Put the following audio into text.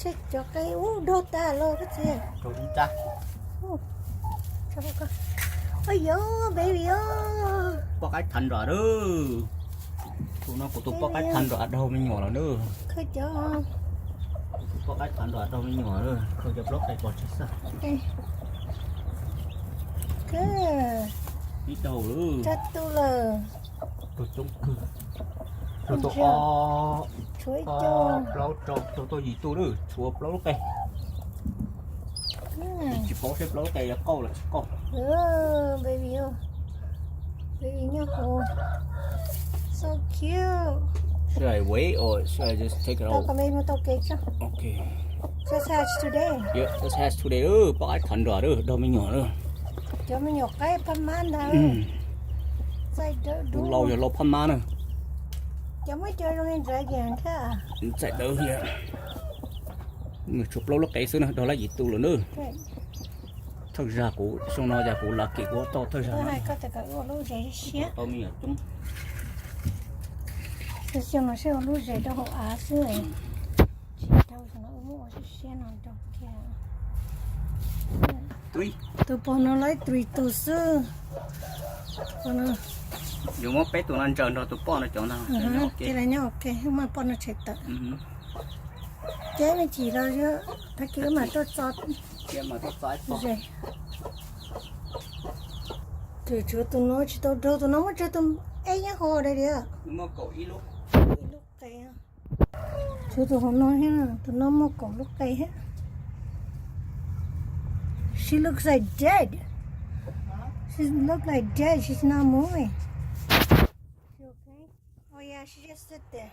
chết cho cái đô ta lo cái gì Rồi đi cha. cho con ôi yo baby ơi Có cái thành rồi đó. Tụi nó của tụi có cái thành rồi đâu mới nhỏ nữa. khơi cho Có cái thành rồi đâu mới nhỏ nữa. Không cho block đây còn chết sao. cái Ít đâu nữa. chặt tu lờ Tôi trông cứ. Rồi tôi o chuối cho blow tôi gì tôi nữa. Chùa blow lúc đây. Chỉ có xếp blow cây là câu là câu. baby ơi baby nhá hồ so cute Should I wait or should I just take it tao out? có mấy mà tao kể cho Okay. just hatch today Yeah, just has today. Có cái thành rồi đó. Đâu mới nhỏ nữa. cho mình nhọc cái phần man đó sai đỡ đủ Lâu rồi lâu phân má nữa. cho mới chơi trong hình ra dạng cả Chạy đỡ here. Người chụp lâu lúc cái xưa đó là gì tu rồi nữa. Thực ra cũng xong nó ra cũng là kỳ của to thôi tôi ra. hay có thể cả lúa dày xía Tao mi ở trong. tôi xem nó sẽ lúa dày đâu họ á xưa ấy đâu cho nó mua xía nó đâu kia Tuy. tôi bỏ nó lấy tùy tù xưa còn nó Dù mà bé tụi anh trơn rồi tụi con nó chọn nào. cái này nhá ok không mà bỏ nó chết tận cái này chỉ là chứ cái kia mà tôi cho Kia mà tốt sai po. rồi từ chỗ tụi nó chỉ tụi nó mới cho tụi ấy nhá hồ đây đi à Nhưng mà cậu ít lúc. lúc cây á chỗ tụi họ nói ha tụi nó mới còn lúc cây hết she looks like dead she looks like dead she's not moving she okay oh yeah she just sit there